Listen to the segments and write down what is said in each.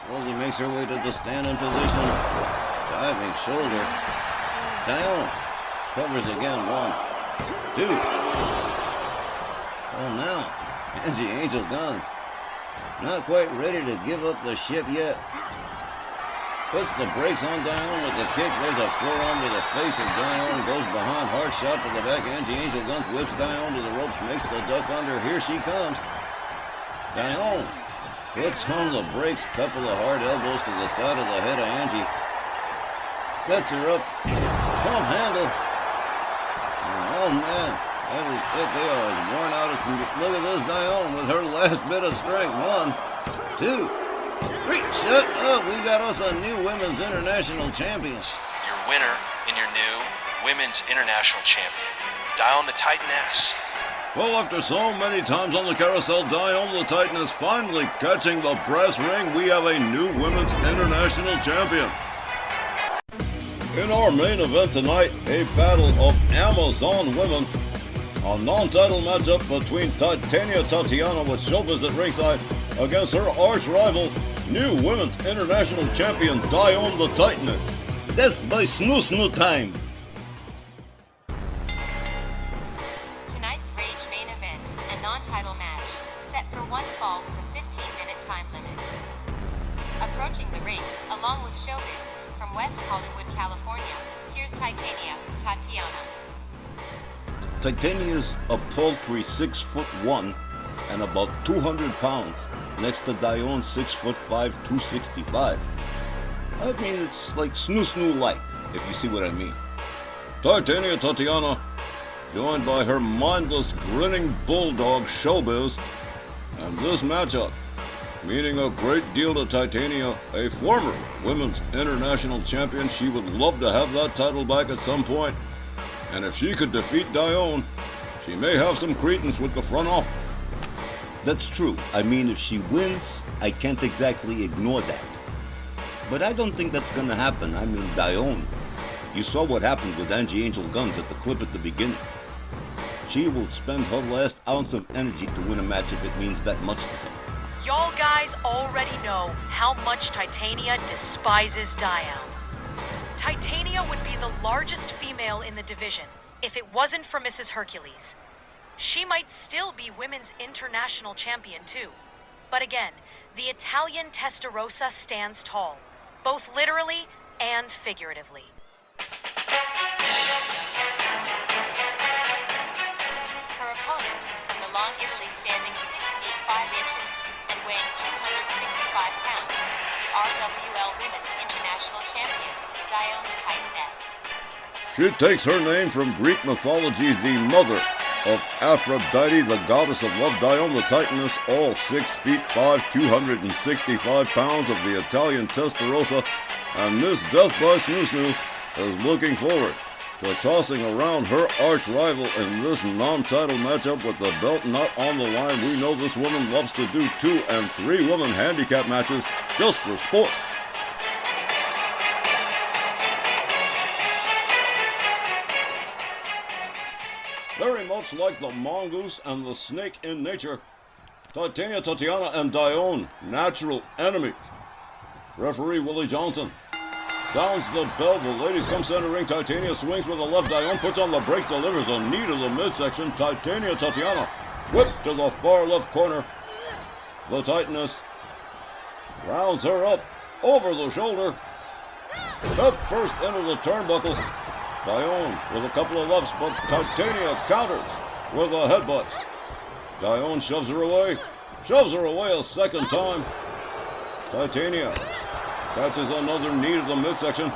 Slowly makes her way to the stand-in position. Diving shoulder. Dione covers again. 1, 2. Oh, now Angie Angel Guns not quite ready to give up the ship yet. Puts the brakes on Dione with the kick. There's a forearm to the face of Dione. Goes behind. Hard shot to the back. Angie Angel Guns whips Dione to the ropes. Makes the duck under. Here she comes. Dione puts on the brakes. Couple of hard elbows to the side of the head of Angie. Sets her up. Pump handle. Oh, man. That is it. They are as worn out as can get. Look at this Dione with her last bit of strength. 1, 2, 3. Shut up. We got us a new women's international champion. Your winner and your new women's international champion, Dione the Titaness. Well, after so many times on the carousel, Dione the Titaness finally catching the brass ring. We have a new women's international champion. In our main event tonight, a battle of Amazon women. A non-title matchup between Tatiana with Showbiz at ringside against her arch rival, new women's international champion Dione the Titaness. That's by snoo time. Tonight's Rage main event, a non-title match, set for one fall with a 15-minute time limit. Approaching the ring, along with Showbiz, from West Hollywood, California, here's Tatiana. Titania's a paltry 6'1" and about 200 pounds, next to Dione 6'5", 265. I mean, it's like snoo light, if you see what I mean. Tatiana, joined by her mindless, grinning bulldog Showbiz, and this matchup, meaning a great deal to Titania, a former women's international champion. She would love to have that title back at some point. And if she could defeat Dione, she may have some credence with the front office. That's true. I mean, if she wins, I can't exactly ignore that. But I don't think that's gonna happen. I mean, Dione. You saw what happened with Angie Angel Guns at the clip at the beginning. She will spend her last ounce of energy to win a match if it means that much to her. Y'all guys already know how much Titania despises Dione. Titania would be the largest female in the division if it wasn't for Mrs. Hercules. She might still be women's international champion too. But again, the Italian Testarossa stands tall, both literally and figuratively. Her opponent, from Milan, Italy, standing 6 feet 5 inches and weighing 265 pounds, the RWL Women's International Champion, Dione the Titaness. She takes her name from Greek mythology, the mother of Aphrodite, the goddess of love. Dione the Titaness, all 6 feet 5, 265 pounds of the Italian Testarossa, and Miss Death by Snoo is looking forward to tossing around her arch rival in this non-title matchup with the belt not on the line. We know this woman loves to do 2 and 3 women handicap matches just for sport. Very much like the mongoose and the snake in nature, Tatiana and Dione, natural enemies. Referee Willie Johnson sounds the bell. The ladies come center ring. Titania swings with the left. Dione puts on the brakes, delivers a knee to the midsection. Tatiana whip to the far left corner. The Titaness rounds her up over the shoulder. Head first into the turnbuckle. Dione with a couple of lefts, but Titania counters with a headbutt. Dione shoves her away a second time. Titania catches another knee to the midsection.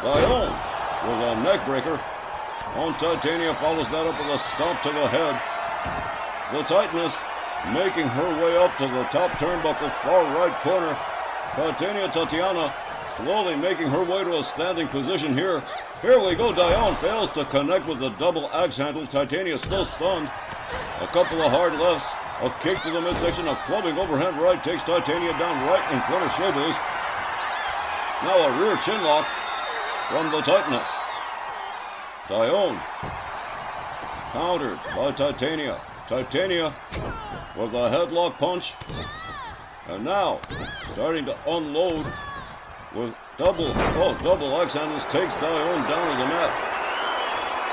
Dione with a neck breaker. On Titania follows that up with a stomp to the head. The Titaness making her way up to the top turnbuckle, far right corner. Tatiana slowly making her way to a standing position here. Here we go. Dione fails to connect with the double axe handle. Titania still stunned. A couple of hard lefts. A kick to the midsection. A clubbing overhand right takes Titania down right in front of Showbiz. Now a rear chin lock from the Titaness. Dione countered by Titania. Titania with a headlock punch. And now, starting to unload with double axe handles, takes Dione down to the mat.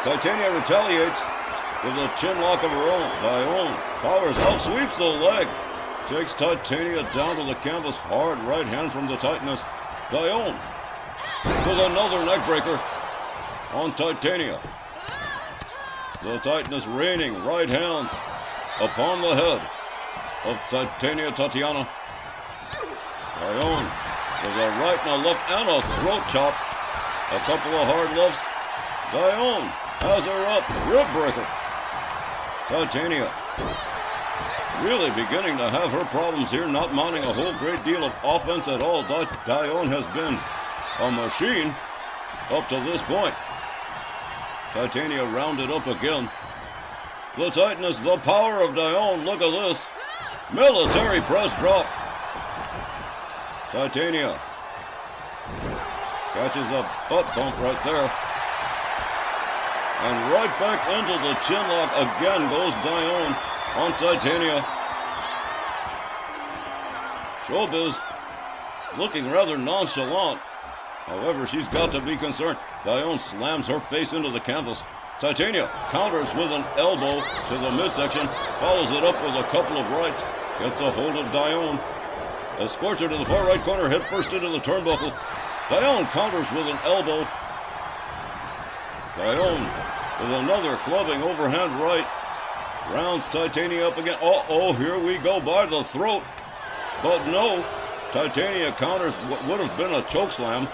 Titania retaliates with a chin lock of her own. Dione powers out, sweeps the leg, takes Titania down to the canvas. Hard right hand from the Titaness. Dione with another neckbreaker on Titania. The Titaness raining right hands upon the head of Tatiana. Dione with a right and a left and a throat chop. A couple of hard lefts. Dione has her up. Rib breaker. Titania really beginning to have her problems here, not mounting a whole great deal of offense at all. Dione has been a machine up to this point. Titania rounded up again. The Titaness, the power of Dione. Look at this. Military press drop. Titania catches a butt bump right there. And right back into the chin lock again goes Dione on Titania. Showbiz looking rather nonchalant. However, she's got to be concerned. Dione slams her face into the canvas. Titania counters with an elbow to the midsection, follows it up with a couple of rights, gets a hold of Dione. Escorts her to the far right corner, head first into the turnbuckle. Dione counters with an elbow. Dione with another clubbing overhand right. Rounds Titania up again. Uh-oh, here we go by the throat. But no, Titania counters what would have been a chokeslam.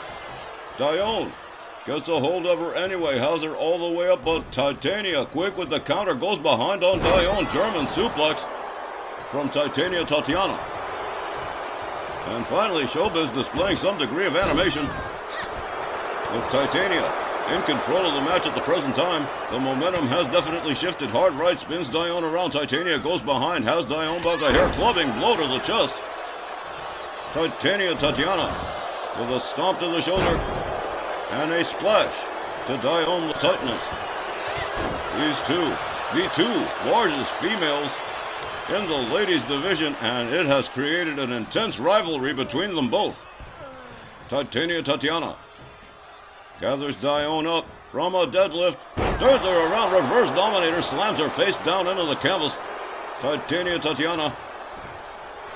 Dione gets a hold of her anyway, has her all the way up, but Titania, quick with the counter, goes behind on Dione. German suplex from Tatiana. And finally, Showbiz displaying some degree of animation with Titania in control of the match at the present time. The momentum has definitely shifted. Hard right spins Dione around. Titania goes behind, has Dione by the hair, clubbing blow to the chest. Tatiana with a stomp to the shoulder and a splash to Dione the Titaness. These two, the two largest females in the ladies division, and it has created an intense rivalry between them both. Tatiana gathers Dione up from a deadlift, turns her around, reverse dominator, slams her face down into the canvas. Tatiana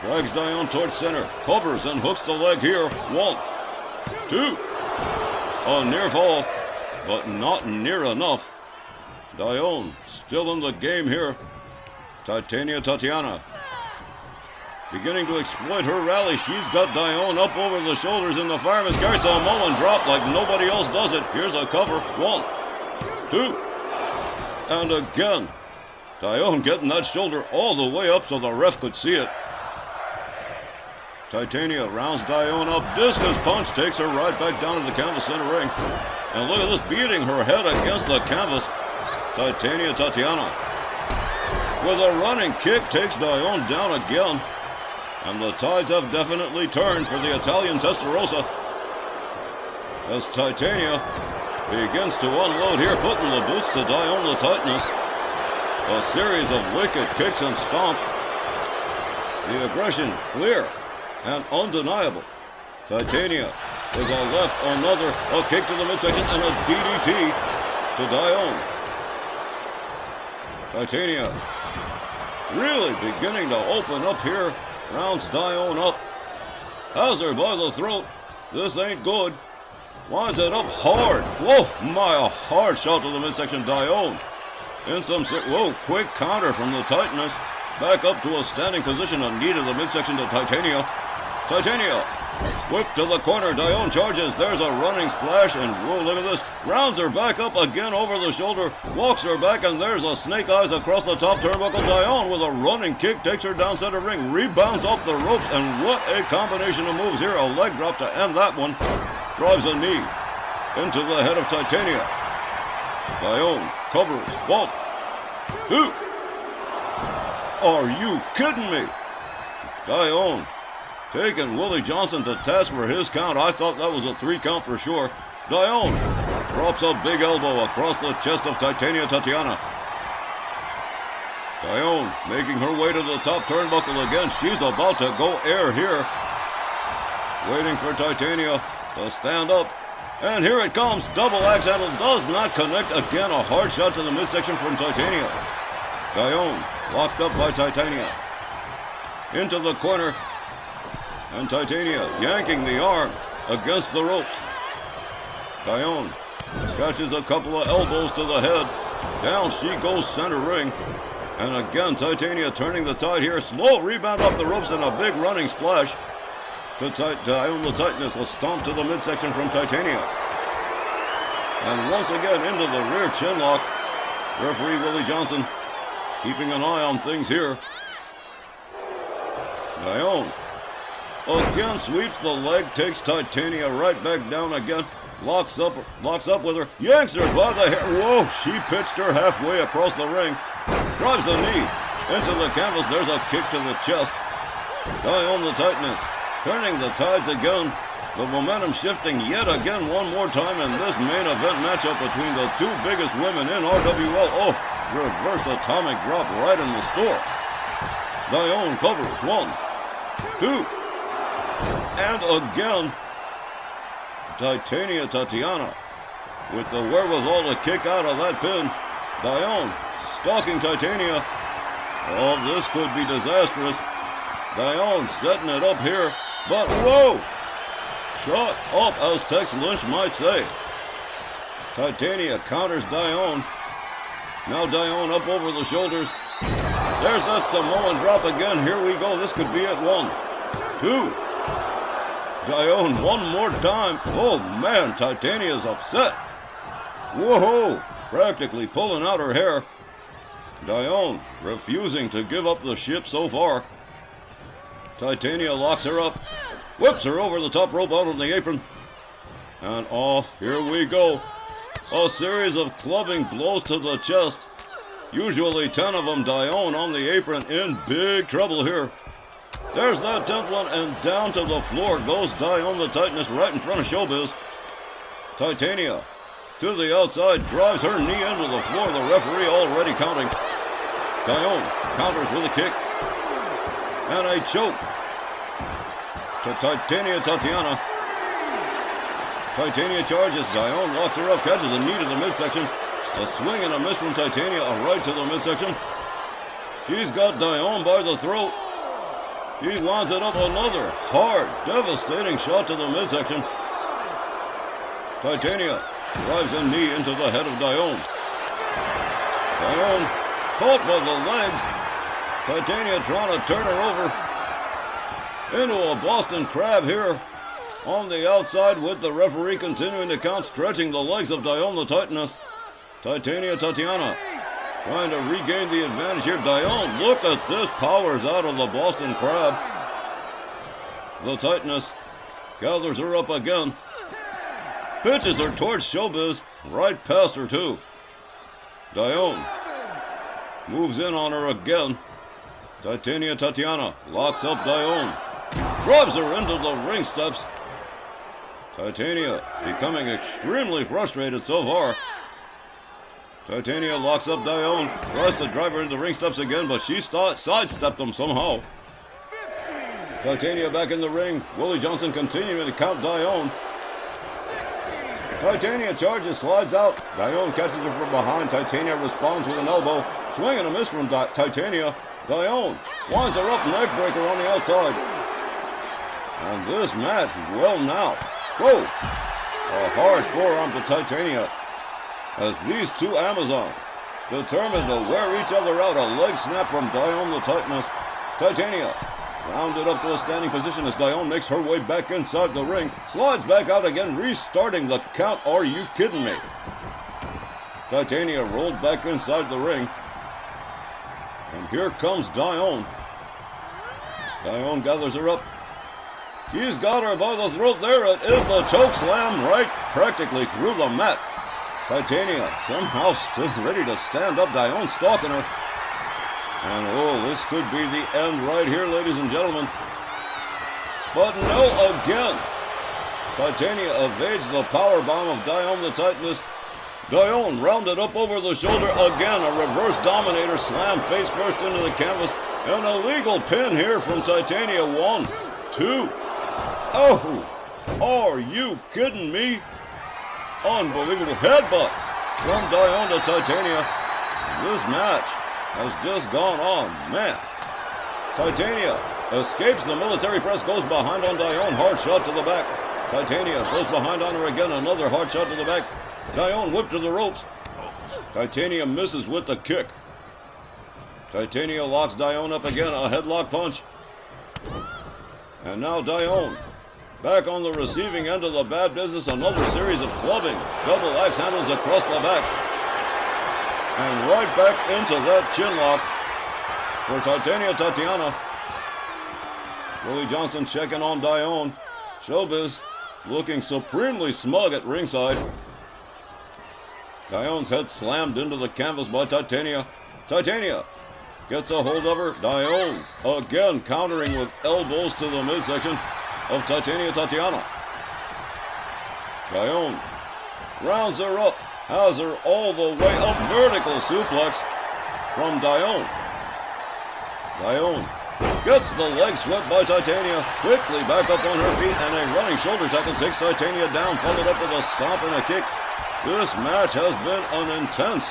drags Dione towards center, covers and hooks the leg here. 1, 2. A near fall, but not near enough. Dione still in the game here. Tatiana beginning to exploit her rally. She's got Dione up over the shoulders in the fireman's carry. Samoan drop like nobody else does it. Here's a cover. 1, 2. And again. Dione getting that shoulder all the way up so the ref could see it. Titania rounds Dione up. Discus punch takes her right back down to the canvas center ring. And look at this, beating her head against the canvas. Tatiana with a running kick takes Dione down again. And the tides have definitely turned for the Italian Testarossa as Titania begins to unload here, putting the boots to Dione the Titaness. A series of wicked kicks and stomps. The aggression clear and undeniable. Titania with a left, another, a kick to the midsection, and a DDT to Dione. Titania really beginning to open up here. Rounds Dione up. Has her by the throat. This ain't good. Winds it up hard. Whoa, my, a hard shot to the midsection. Dione in some, whoa, quick counter from the Titaness. Back up to a standing position. A knee to the midsection to Titania. Whip to the corner. Dione charges. There's a running splash. And whoa, look at this. Rounds her back up again over the shoulder. Walks her back. And there's a snake eyes across the top turnbuckle. Dione with a running kick takes her down center ring. Rebounds off the ropes. And what a combination of moves here. A leg drop to end that one. Drives a knee into the head of Titania. Dione covers. 1, 2. Are you kidding me? Dione taking Willie Johnson to task for his count. I thought that was a 3 count for sure. Dione drops a big elbow across the chest of Tatiana. Dione making her way to the top turnbuckle again. She's about to go air here. Waiting for Titania to stand up. And here it comes. Double axe handle does not connect. Again, a hard shot to the midsection from Titania. Dione locked up by Titania. Into the corner. And Titania yanking the arm against the ropes. Dione catches a couple of elbows to the head. Down she goes center ring. And again, Titania turning the tide here. Slow rebound off the ropes and a big running splash. To Dione the Titaness, a stomp to the midsection from Titania. And once again into the rear chin lock. Referee Willie Johnson keeping an eye on things here. Dione again sweeps the leg, takes Titania right back down again. Locks up with her, yanks her by the hair. Whoa, she pitched her halfway across the ring. Drives the knee into the canvas. There's a kick to the chest. Dione the Titaness turning the tides again. The momentum shifting yet again one more time in this main event matchup between the two biggest women in RWL. Oh, reverse atomic drop right in the store. Dione covers. 1, 2. And again, Tatiana with the wherewithal to kick out of that pin. Dione stalking Titania. Oh, this could be disastrous. Dione setting it up here. But whoa! Shut up, as Tex Lynch might say. Titania counters Dione. Now Dione up over the shoulders. There's that Samoan drop again. Here we go. This could be it. 1, 2. Dione one more time. Oh man, Titania's upset. Whoa! Practically pulling out her hair. Dione refusing to give up the ship so far. Titania locks her up. Whips her over the top rope out on the apron. And oh, here we go. A series of clubbing blows to the chest. Usually 10 of them. Dione on the apron in big trouble here. There's that 10th one, and down to the floor goes Dione the Titaness right in front of Showbiz. Titania to the outside, drives her knee into the floor. The referee already counting. Dione counters with a kick. And a choke to Tatiana. Titania charges. Dione locks her up, catches a knee to the midsection. A swing and a miss from Titania, a right to the midsection. She's got Dione by the throat. She winds it up, another hard, devastating shot to the midsection. Titania drives a knee into the head of Dione. Dione caught by the legs. Titania trying to turn her over into a Boston Crab here on the outside, with the referee continuing to count, stretching the legs of Dione the Titaness. Tatiana trying to regain the advantage here. Dione, look at this, powers out of the Boston Crab. The Titaness gathers her up again. Pitches her towards Showbiz, right past her too. Dione moves in on her again. Tatiana locks up Dione. Drives her into the ring steps. Titania becoming extremely frustrated so far. Titania locks up Dione, tries to drive her into the ring steps again, but she sidestepped them somehow. 15. Titania back in the ring. Willie Johnson continuing to count Dione. 16. Titania charges, slides out. Dione catches her from behind. Titania responds with an elbow. Swing and a miss from Titania. Dione winds her up, neck breaker on the outside. And this match, well now. Whoa! A hard forearm to Titania, as these two Amazons determined to wear each other out. A leg snap from Dione the Titaness. Titania rounded up to a standing position as Dione makes her way back inside the ring. Slides back out again, restarting the count. Are you kidding me? Titania rolled back inside the ring. And here comes Dione. Dione gathers her up. She's got her by the throat. There it is, the choke slam right practically through the mat. Titania somehow still ready to stand up. Dione stalking her. And oh, this could be the end right here, ladies and gentlemen. But no, again. Titania evades the powerbomb of Dione the Titaness. Dione rounded up over the shoulder again. A reverse dominator slam face first into the canvas. An illegal pin here from Titania. 1, 2. Oh, are you kidding me? Unbelievable headbutt from Dione to Titania. This match has just gone on, man. Titania escapes the military press, goes behind on Dione, hard shot to the back. Titania goes behind on her again, another hard shot to the back. Dione whipped to the ropes. Titania misses with the kick. Titania locks Dione up again, a headlock punch. And now Dione back on the receiving end of the bad business, another series of clubbing. Double axe handles across the back. And right back into that chin lock for Tatiana. Willie Johnson checking on Dione. Showbiz looking supremely smug at ringside. Dione's head slammed into the canvas by Titania. Titania gets a hold of her. Dione again countering with elbows to the midsection of Tatiana. Dione rounds her up, has her all the way up. Vertical suplex from Dione. Dione gets the leg swept by Titania. Quickly back up on her feet, and a running shoulder tackle takes Titania down, followed up with a stomp and a kick. This match has been an intense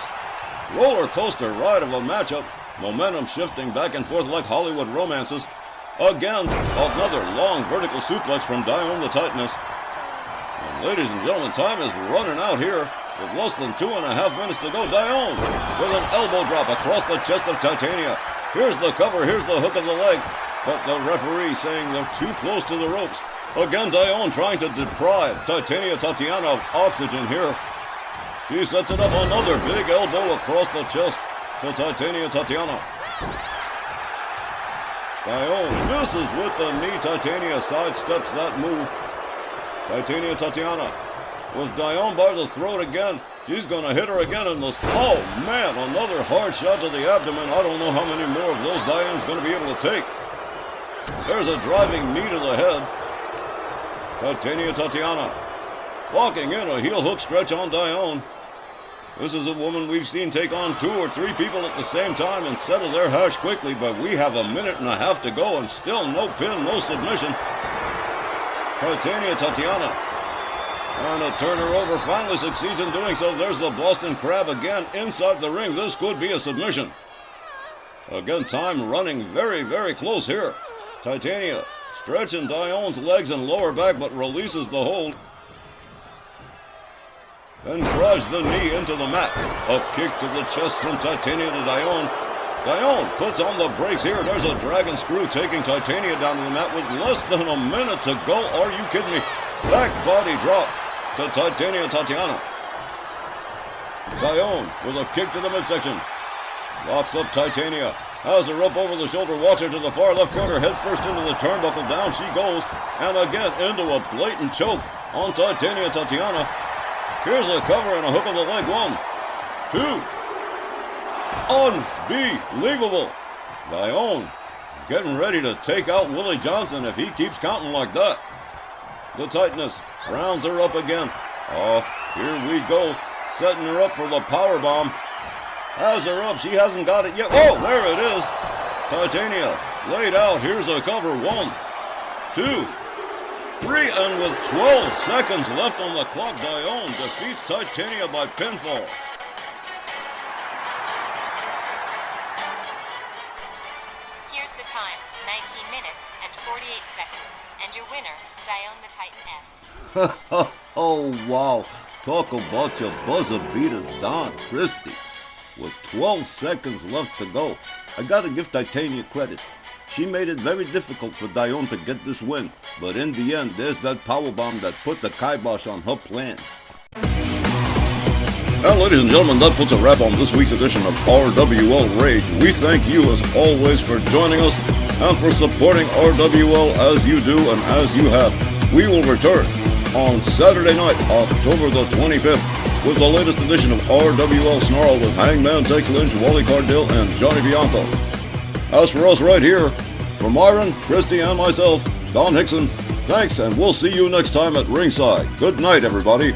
roller coaster ride of a matchup. Momentum shifting back and forth like Hollywood romances. Again, another long vertical suplex from Dione the Titaness. And ladies and gentlemen, time is running out here with less than 2.5 minutes to go. Dione with an elbow drop across the chest of Titania. Here's the cover, here's the hook of the leg, but the referee saying they're too close to the ropes. Again, Dione trying to deprive Tatiana of oxygen here. She sets it up, another big elbow across the chest to Tatiana. Dione misses with the knee. Titania sidesteps that move. Tatiana with Dione by the throat again. She's going to hit her again in the... Oh, man, another hard shot to the abdomen. I don't know how many more of those Dione's going to be able to take. There's a driving knee to the head. Tatiana walking in a heel hook stretch on Dione. This is a woman we've seen take on 2 or 3 people at the same time and settle their hash quickly, but we have 1.5 minutes to go and still no pin, no submission. Tatiana trying to turn her over, finally succeeds in doing so. There's the Boston Crab again inside the ring. This could be a submission. Again, time running very, very close here. Titania stretching Dione's legs and lower back, but releases the hold. Then drives the knee into the mat. A kick to the chest from Titania to Dione. Dione puts on the brakes here. There's a dragon screw taking Titania down to the mat with less than 1 minute to go. Are you kidding me? Back body drop to Tatiana. Dione with a kick to the midsection. Locks up Titania. Has her up over the shoulder. Walks her to the far left corner. Head first into the turnbuckle. Down she goes. And again into a blatant choke on Tatiana. Here's a cover and a hook of the leg. 1, 2. Unbelievable. Dione getting ready to take out Willie Johnson if he keeps counting like that. The Titaness rounds her up again. Oh, here we go. Setting her up for the power bomb. Has her up. She hasn't got it yet. Oh, there it is. Titania laid out. Here's a cover. 1, 2, 3, and with 12 seconds left on the clock, Dione defeats Titania by pinfall. Here's the time, 19 minutes and 48 seconds. And your winner, Dione the Titaness. Oh, wow. Talk about your buzzer beaters, Don Christie. With 12 seconds left to go, I gotta give Titania credit. She made it very difficult for Dione to get this win, but in the end, there's that powerbomb that put the kibosh on her plans. And ladies and gentlemen, that puts a wrap on this week's edition of RWL Rage. We thank you as always for joining us and for supporting RWL as you do and as you have. We will return on Saturday night, October the 25th, with the latest edition of RWL Snarl with Hangman Tex Lynch, Wally Cardell, and Johnny Bianco. As for us right here, for Myron, Christy, and myself, Don Hickson, thanks, and we'll see you next time at ringside. Good night, everybody.